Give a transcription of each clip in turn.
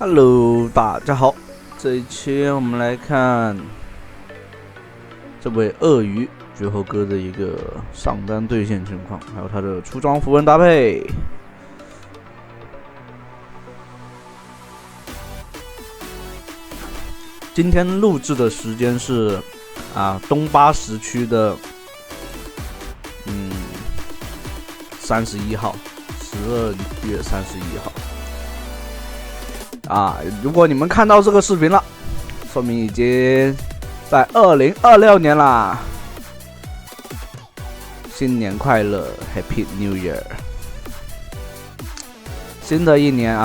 Hello，大家好，这一期我们来看这位鳄鱼绝后哥的一个上单兑现情况，还有他的出装符文搭配。今天录制的时间是东巴时区的31号，12月31号。如果你们看到这个视频了，说明已经在2026年啦！新年快乐 ，Happy New Year！ 新的一年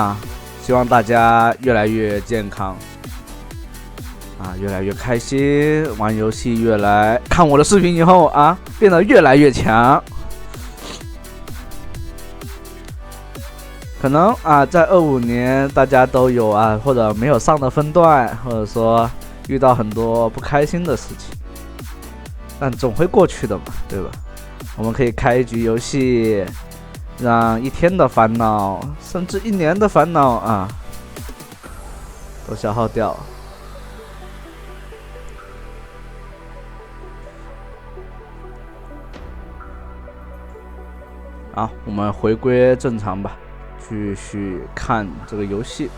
希望大家越来越健康，越来越开心，玩游戏看我的视频以后变得越来越强。可能在25年大家都有或者没有上的分段，或者说遇到很多不开心的事情，但总会过去的嘛，对吧？我们可以开一局游戏，让一天的烦恼，甚至1年的烦恼都消耗掉。好，我们回归正常吧。继续看这个游戏，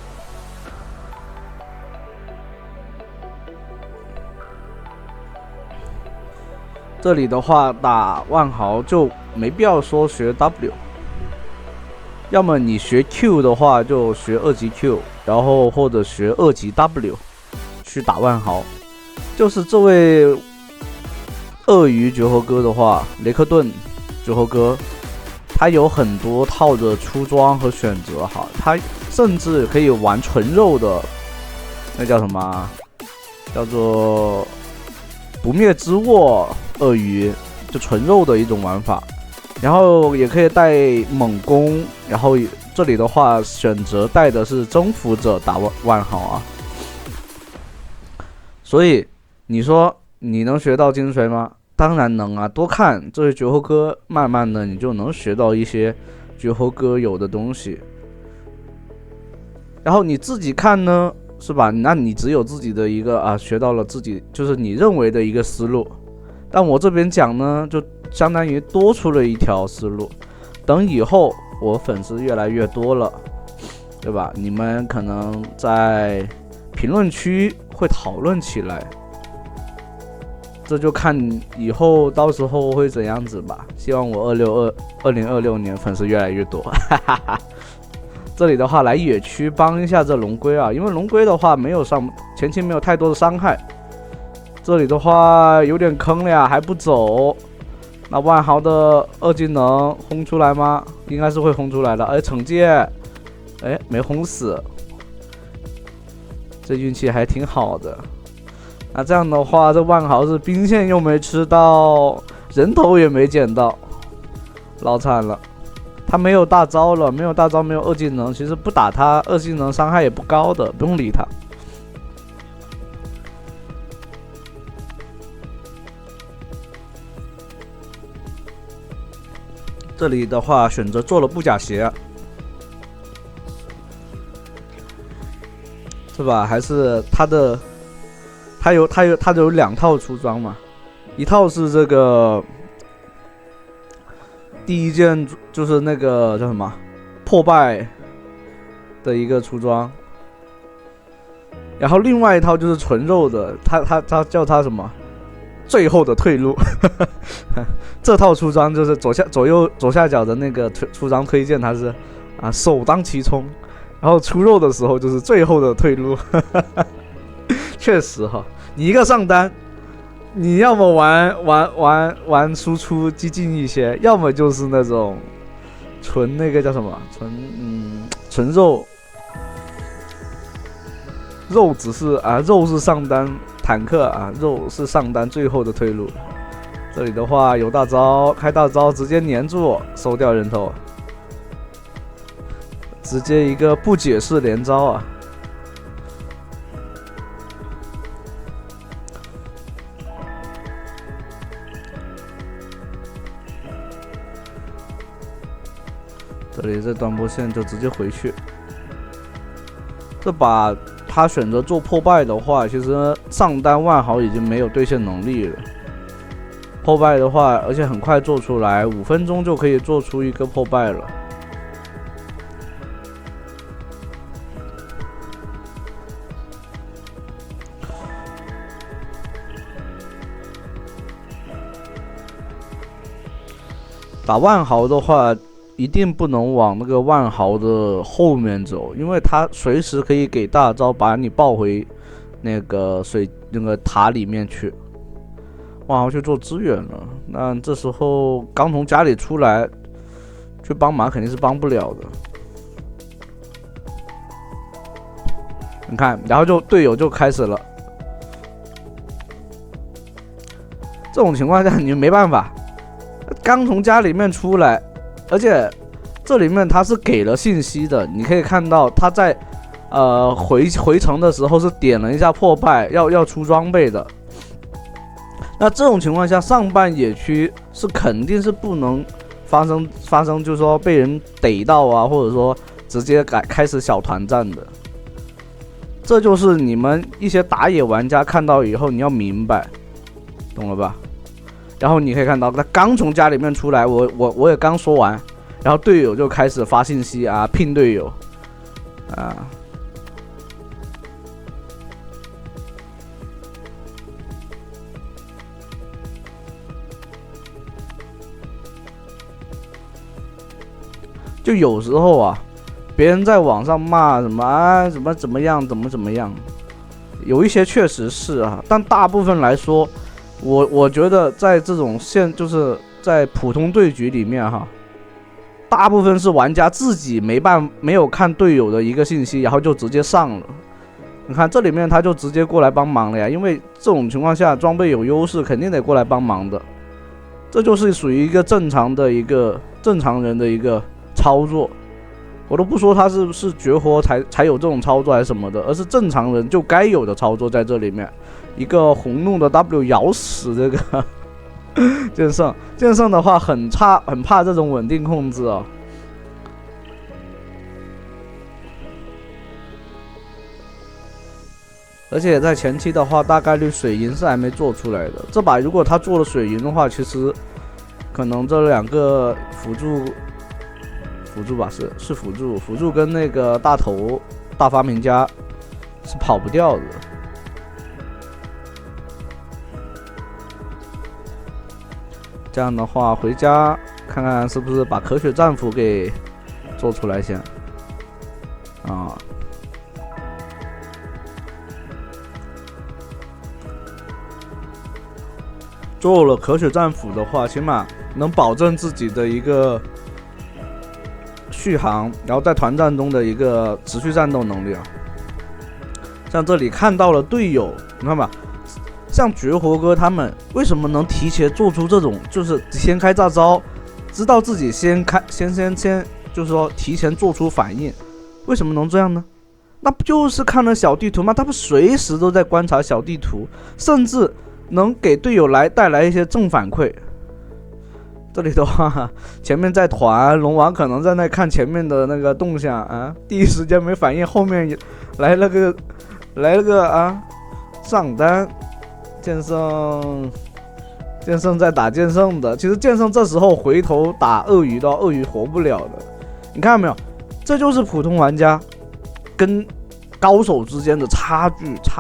这里的话打万豪就没必要说学 W， 要么你学 Q 的话就学2级 Q， 然后或者学2级 W 去打万豪。就是这位鳄鱼绝后哥的话，雷克顿绝后哥。他有很多套的出装和选择他甚至可以玩纯肉的，那叫什么？叫做不灭之握鳄鱼，就纯肉的一种玩法。然后也可以带猛攻，然后这里的话选择带的是征服者打万豪所以你说你能学到精髓吗？当然能多看这位绝后哥，慢慢的你就能学到一些绝后哥有的东西。然后你自己看呢，是吧？那你只有自己的一个学到了自己就是你认为的一个思路。但我这边讲呢，就相当于多出了一条思路。等以后我粉丝越来越多了，对吧？你们可能在评论区会讨论起来。这就看以后到时候会怎样子吧。希望我2026年粉丝越来越多。这里的话来野区帮一下这龙龟因为龙龟的话前期没有太多的伤害。这里的话有点坑了还不走。那万豪的2技能轰出来吗？应该是会轰出来的。惩戒，没轰死，这运气还挺好的。那这样的话，这万豪是兵线又没吃到，人头也没捡到，老惨了。他没有大招了，没有大招，没有2技能，其实不打他2技能伤害也不高的，不用理他。这里的话选择做了布甲鞋，是吧？还是他有2套出装嘛，一套是这个第一件就是那个叫什么破败的一个出装，然后另外一套就是纯肉的，他叫他什么最后的退路。这套出装就是左下角的那个出装推荐，它是首当其冲，然后出肉的时候就是最后的退路。确实你一个上单，你要么玩输出激进一些，要么就是那种纯那个叫什么纯肉只是肉是上单坦克肉是上单最后的退路。这里的话有大招，开大招直接粘住收掉人头，直接一个不解释连招这里这短波线就直接回去。这把他选择做破败的话，其实上单万豪已经没有兑现能力了。破败的话，而且很快做出来，5分钟就可以做出一个破败了。打万豪的话，一定不能往那个万豪的后面走，因为他随时可以给大招把你抱回那个塔里面去。万豪去做支援了，那这时候刚从家里出来去帮忙肯定是帮不了的。你看，然后就队友就开始了，这种情况下你没办法。刚从家里面出来，而且这里面他是给了信息的，你可以看到他在回城的时候是点了一下破败，要出装备的。那这种情况下，上半野区是肯定是不能发生，就是说被人逮到啊，或者说直接开始小团战的。这就是你们一些打野玩家看到以后你要明白，懂了吧？然后你可以看到他刚从家里面出来，我也刚说完，然后队友就开始发信息啊，聘队友啊。就有时候啊，别人在网上骂什么啊，怎么样，怎么样，有一些确实是啊，但大部分来说，我觉得在这种就是在普通对局里面哈，大部分是玩家自己没有看队友的一个信息，然后就直接上了。你看这里面他就直接过来帮忙了呀，因为这种情况下装备有优势，肯定得过来帮忙的。这就是属于一个正常人的一个操作，我都不说他是不是绝活才有这种操作还是什么的，而是正常人就该有的操作在这里面。一个红怒的 W 咬死这个剑圣的话很怕这种稳定控制啊。而且在前期的话，大概率水银是还没做出来的。这把如果他做了水银的话，其实可能这两个辅助吧，是辅助跟那个大发明家是跑不掉的。这样的话，回家看看是不是把可雪战斧给做出来先啊。做了可雪战斧的话，起码能保证自己的一个续航，然后在团战中的一个持续战斗能力啊。像这里看到了队友，你看吧，像绝活哥他们为什么能提前做出这种，就是先开大招，知道自己先，就是说提前做出反应，为什么能这样呢？那不就是看了小地图吗？他们随时都在观察小地图，甚至能给队友带来一些正反馈。这里的话，前面在团龙王可能在那看前面的那个动向啊，第一时间没反应，后面来了个啊上单，剑圣在打剑圣的。其实剑圣这时候回头打鳄鱼的，鳄鱼活不了的。你看到没有？这就是普通玩家跟高手之间的差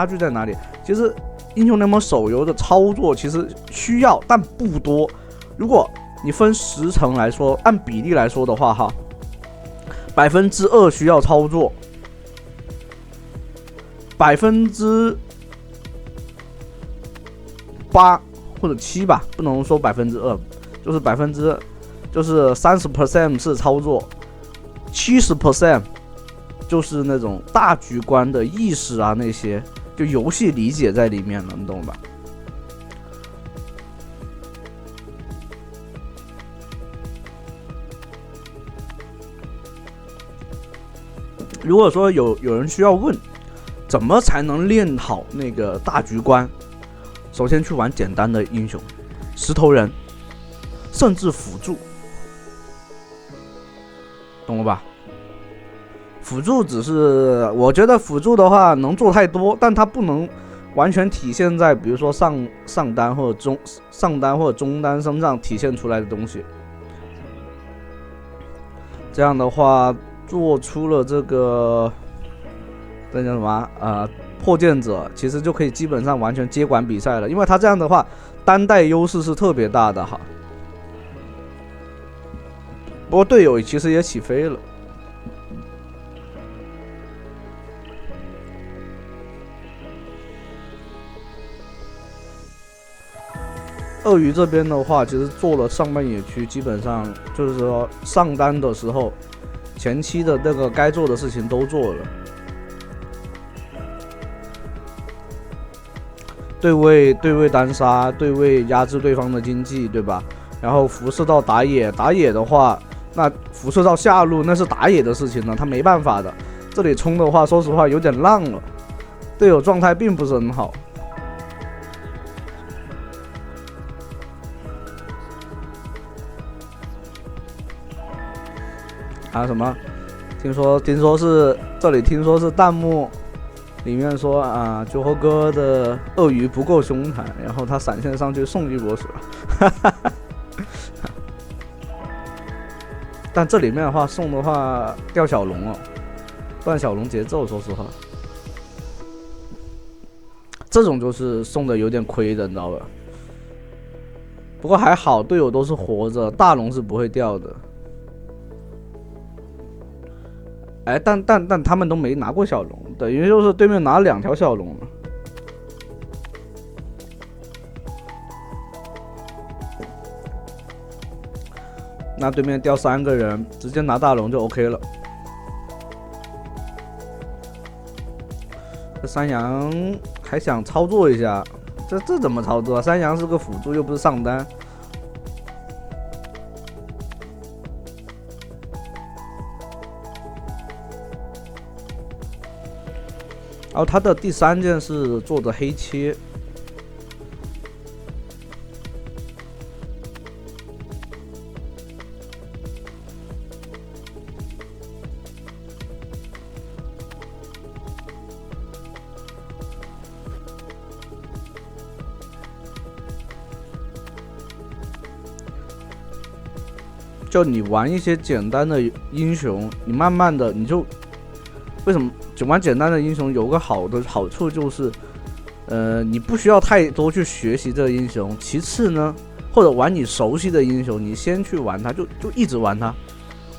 距在哪里？其实英雄联盟手游的操作其实需要，但不多。如果你分10成来说，按比例来说的话哈，2%需要操作，8%或者7吧，不能说2%，就是30% 是操作，70% 就是那种大局观的意识啊，那些就游戏理解在里面了，你懂吧？如果说有人需要问，怎么才能练好那个大局观？首先去玩简单的英雄，石头人，甚至辅助，懂了吧？辅助只是我觉得辅助的话能做太多，但它不能完全体现在比如说上单或者中单身上体现出来的东西。这样的话做出了这个叫什么破剑者，其实就可以基本上完全接管比赛了，因为他这样的话单带优势是特别大的哈。不过队友其实也起飞了。鳄鱼这边的话，其实做了上半野区，基本上就是说上单的时候，前期的那个该做的事情都做了。对位单杀，对位压制对方的经济，对吧？然后辐射到打野的话，那辐射到下路那是打野的事情了，他没办法的。这里冲的话，说实话有点浪了，队友状态并不是很好。什么？听说是这里，听说是弹幕里面说酒后哥的鳄鱼不够凶残，然后他闪现上去送一波水。但这里面的话送的话掉小龙哦，断小龙节奏，说实话，这种就是送的有点亏的，你知道吧？不过还好队友都是活着，大龙是不会掉的。但他们都没拿过小龙，等于就是对面拿了2条小龙了。那对面掉3个人，直接拿大龙就 OK 了。这山羊还想操作一下，这怎么操作啊？山羊是个辅助，又不是上单。然后他的第3件是做的黑切，就你玩一些简单的英雄，你慢慢的你就为什么玩简单的英雄有个好处就是，你不需要太多去学习这个英雄。其次呢，或者玩你熟悉的英雄，你先去玩它，就一直玩它，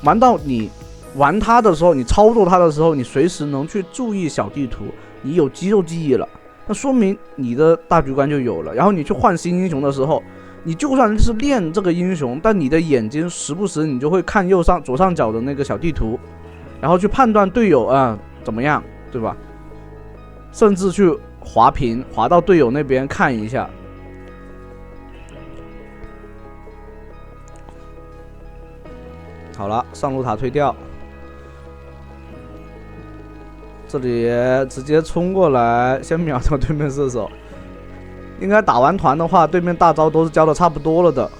玩到你玩它的时候，你操作它的时候，你随时能去注意小地图，你有肌肉记忆了，那说明你的大局观就有了。然后你去换新英雄的时候，你就算是练这个英雄，但你的眼睛时不时你就会看左上角的那个小地图，然后去判断队友怎么样，对吧？甚至去滑屏，滑到队友那边看一下。好了，上路塔推掉，这里直接冲过来，先秒掉对面射手。应该打完团的话，对面大招都是交的差不多了的。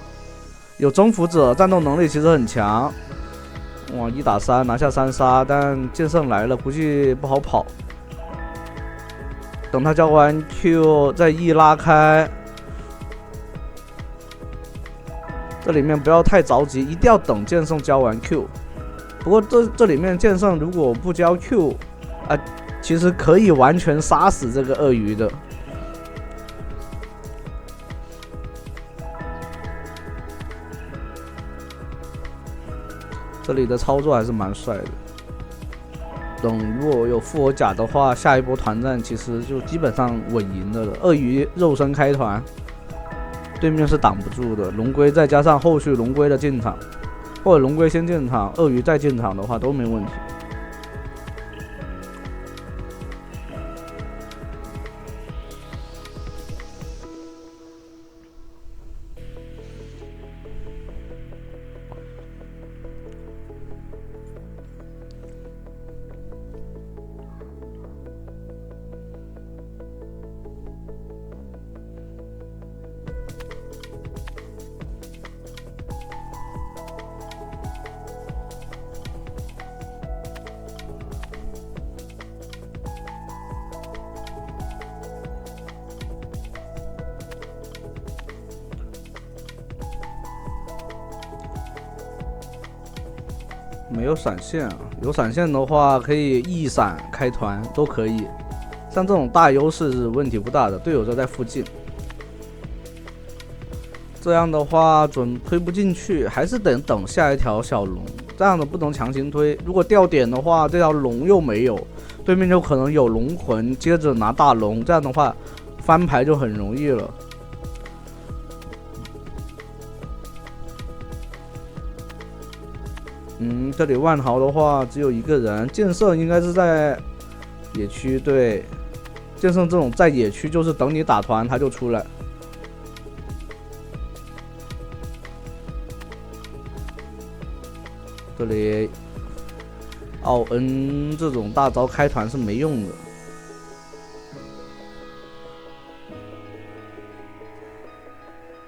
有征服者，战斗能力其实很强。哇，1打3拿下3杀，但剑圣来了，估计不好跑。等他交完 Q 再 E 拉开，这里面不要太着急，一定要等剑圣交完 Q。不过这里面剑圣如果不交 Q，其实可以完全杀死这个鳄鱼的。这里的操作还是蛮帅的。等如果有复活甲的话，下一波团战其实就基本上稳赢的了。鳄鱼肉身开团，对面是挡不住的。龙龟再加上后续龙龟的进场，或者龙龟先进场，鳄鱼再进场的话都没问题。没有闪现啊，有闪现的话可以一闪开团都可以，像这种大优势是问题不大的，队友就在附近。这样的话准推不进去，还是得等下一条小龙，这样的不能强行推。如果掉点的话，这条龙又没有，对面就可能有龙魂，接着拿大龙，这样的话翻牌就很容易了。这里万豪的话只有一个人，剑圣应该是在野区，对，剑圣这种在野区就是等你打团他就出来。这里奥恩这种大招开团是没用的。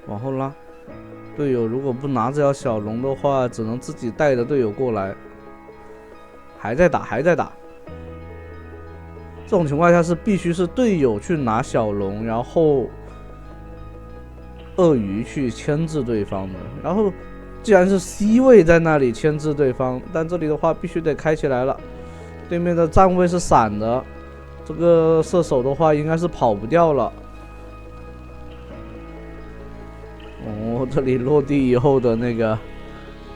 往后拉，队友如果不拿这条小龙的话，只能自己带着队友过来。还在打，还在打。这种情况下是必须是队友去拿小龙，然后鳄鱼去牵制对方的。然后既然是 C 位在那里牵制对方，但这里的话必须得开起来了。对面的站位是闪的，这个射手的话应该是跑不掉了。哦，这里落地以后的那个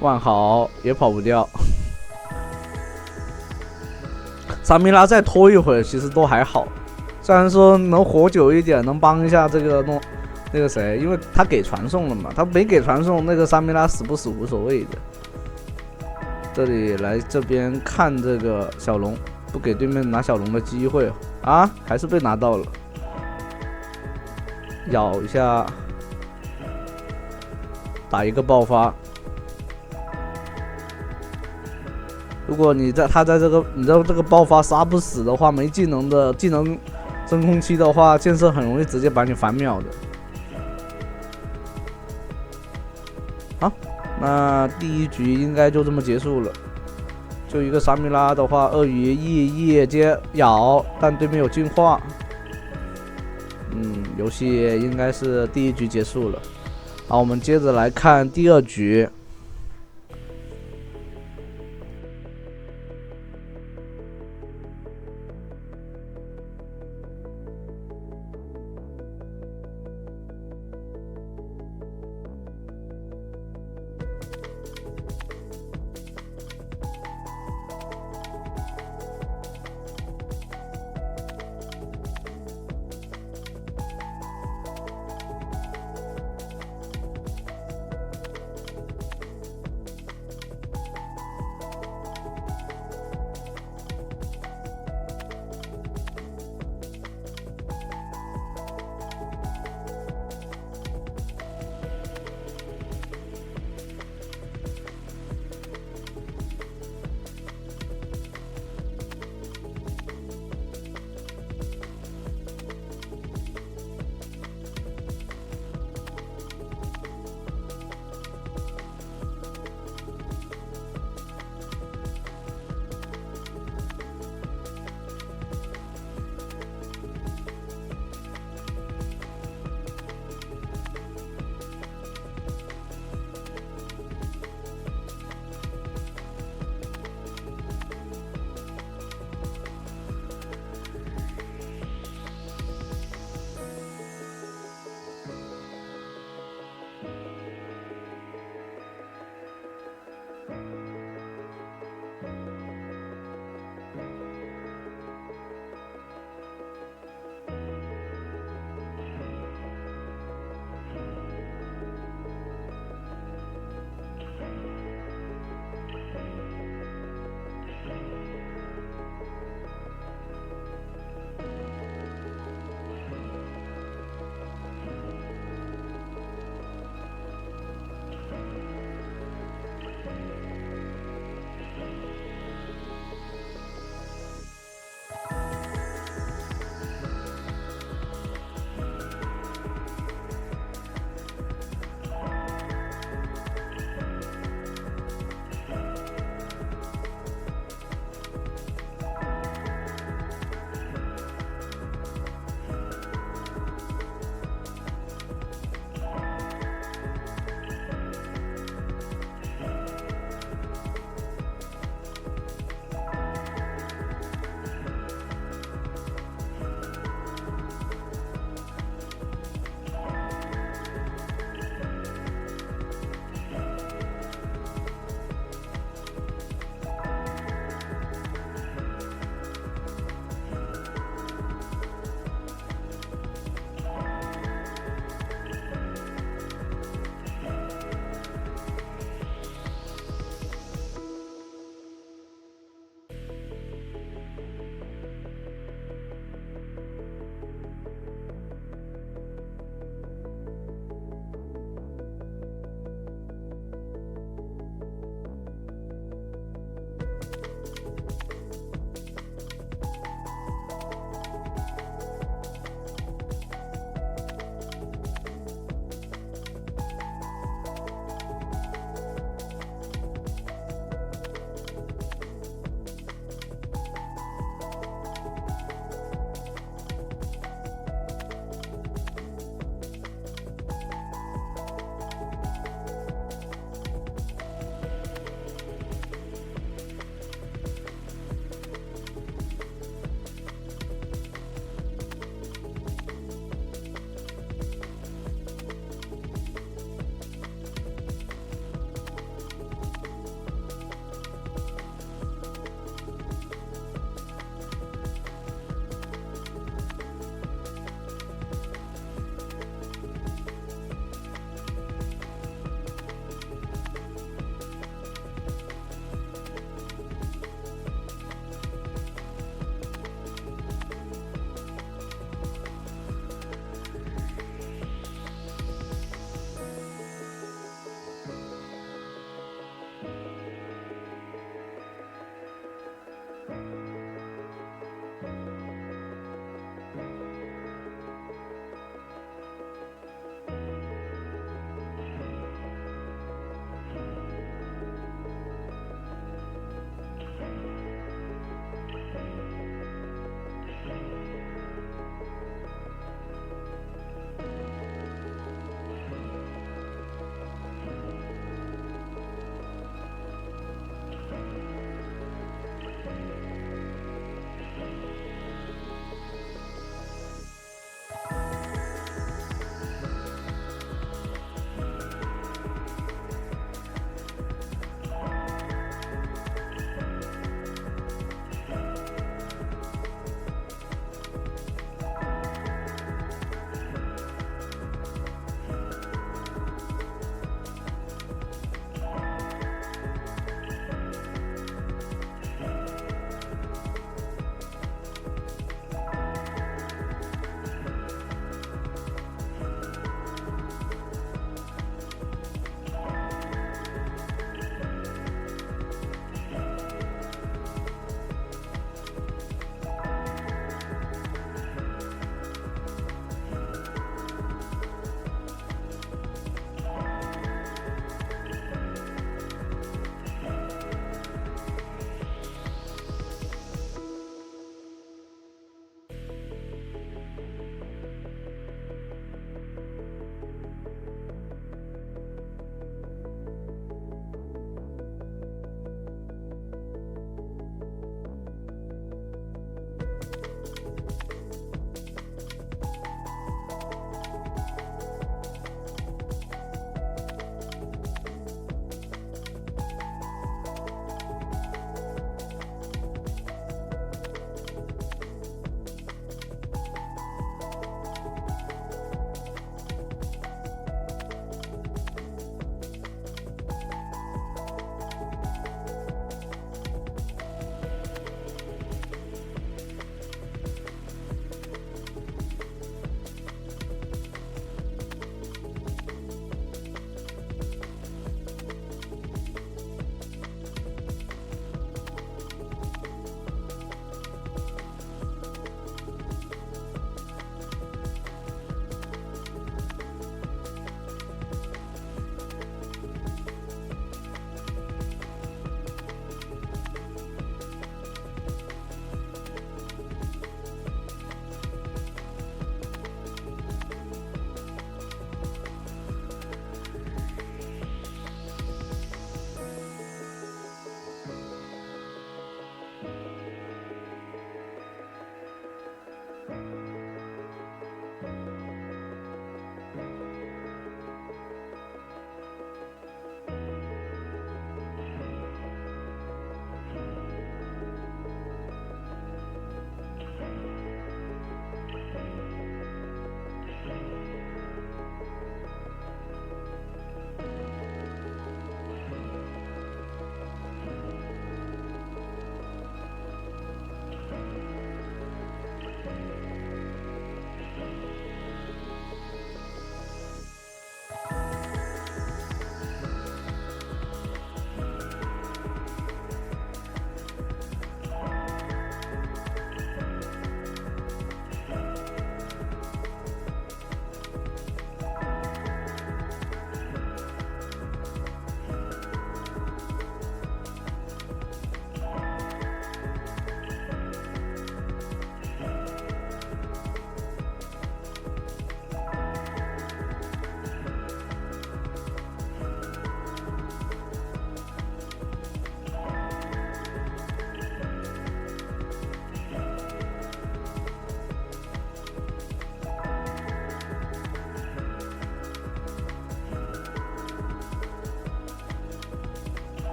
万豪也跑不掉。萨米拉再拖一会儿，其实都还好。虽然说能活久一点，能帮一下这个那个谁，因为他给传送了嘛，他没给传送，那个萨米拉死不死无所谓的。这里来这边看这个小龙，不给对面拿小龙的机会啊，还是被拿到了。咬一下，打一个爆发。如果他在这个爆发杀不死的话，没技能的技能真空期的话，剑圣很容易直接把你反秒的。好，那第一局应该就这么结束了。就一个萨米拉的话，鳄鱼 E 接咬，但对面有进化。游戏应该是第一局结束了。好，我们接着来看第二局。